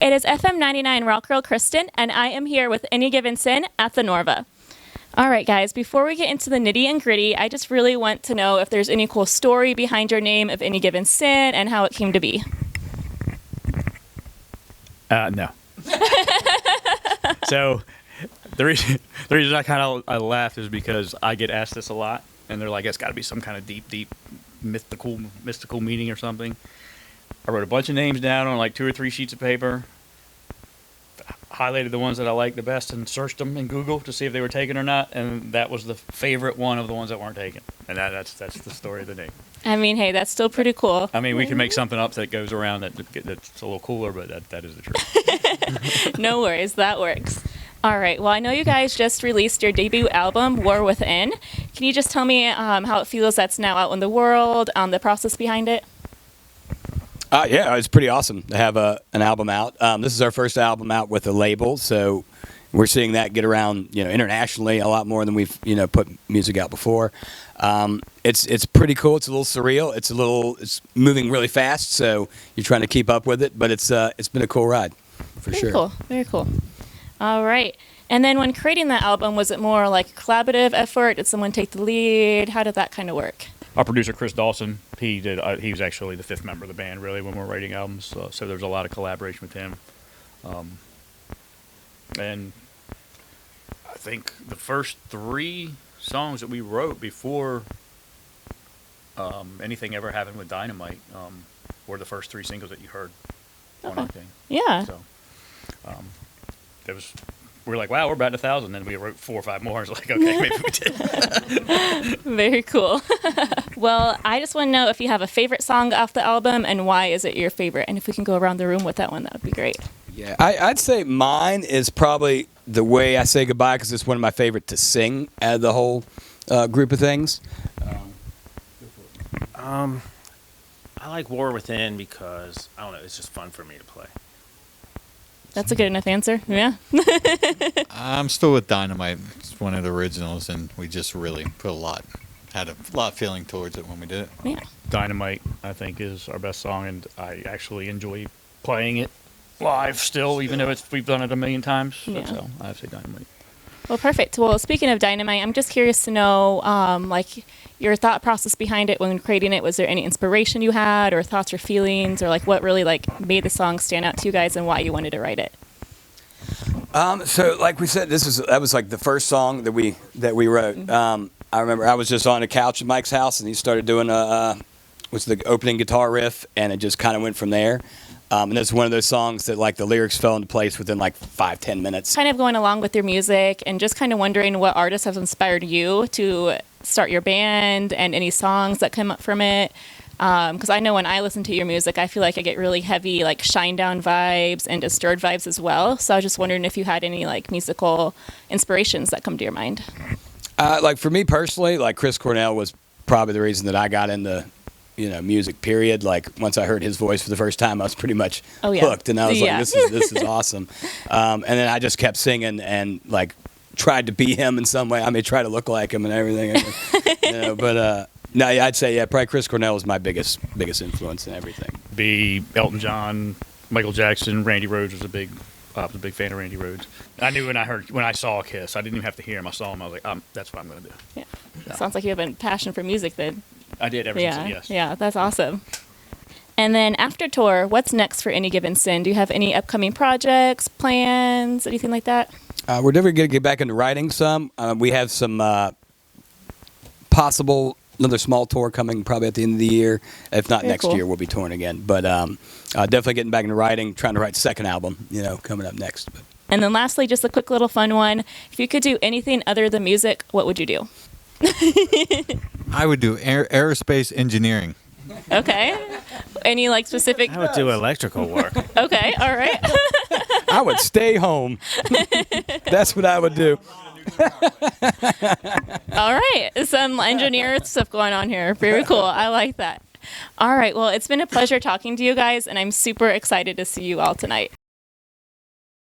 It is FM99 Rock Girl Kristin, and I am here with Any Given Sin at the Norva. All right, guys, before we get into the nitty and gritty, I just really want to know if there's any cool story behind your name of Any Given Sin and how it came to be. No. So the reason I laughed is because I get asked this a lot, and they're like, it's got to be some kind of deep mystical meaning or something. I wrote a bunch of names down on like 2 or 3 sheets of paper, highlighted the ones that I liked the best, and searched them in Google to see if they were taken or not. And that was the favorite one of the ones that weren't taken. And that's the story of the name. I mean, hey, that's still pretty cool. I mean, we can make something up that goes around that's a little cooler, but that is the truth. No worries, that works. All right, well, I know you guys just released your debut album, War Within. Can you just tell me how it feels that's now out in the world, the process behind it? Yeah, it's pretty awesome to have an album out. This is our first album out with a label, so we're seeing that get around, internationally a lot more than we've, put music out before. It's pretty cool. It's a little surreal. It's moving really fast, so you're trying to keep up with it. But it's been a cool ride, for sure. Very cool. Very cool. All right. And then when creating that album, was it more like a collaborative effort? Did someone take the lead? How did that kind of work? Our producer, Chris Dawson, he was actually the 5th member of the band, really, when we're writing albums. So there's a lot of collaboration with him. And I think the first 3 songs that we wrote before anything ever happened with Dynamite were the first 3 singles that you heard on our thing. Yeah. So we were like, wow, we're about 1,000. Then we wrote 4 or 5 more. It's like, okay, maybe we did. Very cool. Well, I just want to know if you have a favorite song off the album and why is it your favorite? And if we can go around the room with that one, that would be great. Yeah, I'd say mine is probably The Way I Say Goodbye, because it's one of my favorite to sing out of the whole group of things. I like War Within because, I don't know, it's just fun for me to play. That's a good enough answer. Yeah. I'm still with Dynamite. It's one of the originals, and we just really had a lot of feeling towards it when we did it. Yeah. Dynamite, I think, is our best song, and I actually enjoy playing it live still, even though we've done it a million times. Yeah. So I have to say Dynamite. Well, perfect. Well, speaking of Dynamite, I'm just curious to know, your thought process behind it when creating it. Was there any inspiration you had, or thoughts or feelings, or what really made the song stand out to you guys, and why you wanted to write it? So, like we said, that was like the first song that we wrote. Mm-hmm. I remember I was just on a couch at Mike's house, and he started doing was the opening guitar riff, and it just kind of went from there. And it's one of those songs that the lyrics fell into place within 5-10 minutes. Kind of going along with your music and just kind of wondering what artists have inspired you to start your band and any songs that come up from it. Because I know when I listen to your music, I feel like I get really heavy Shinedown vibes and Disturbed vibes as well. So I was just wondering if you had any musical inspirations that come to your mind. For me personally, Chris Cornell was probably the reason that I got into music, period. Once I heard his voice for the first time, I was pretty much hooked, and I was this is awesome. And then I just kept singing and tried to be him in some way. I mean, try to look like him and everything. But no, I'd say probably Chris Cornell was my biggest influence in everything. Be Elton John, Michael Jackson, Randy Rhoads was I was a big fan of Randy Rhoads. I knew when I saw Kiss, I didn't even have to hear him. I saw him. I was like, that's what I'm going to do. Yeah. So. Sounds like you have a passion for music then. I did ever since, yes. Yeah, that's awesome. And then after tour, what's next for Any Given Sin? Do you have any upcoming projects, plans, anything like that? We're definitely going to get back into writing some. We have some possible another small tour coming probably at the end of the year. If not next year, we'll be touring again. But definitely getting back into writing, trying to write the second album, coming up next. But. And then lastly, just a quick little fun one. If you could do anything other than music, what would you do? I would do aerospace engineering. Okay. Any specific? I would do electrical work. Okay, all right. I would stay home. That's what I would do. All right. Some engineer stuff going on here. Very cool. I like that. All right. Well, it's been a pleasure talking to you guys, and I'm super excited to see you all tonight.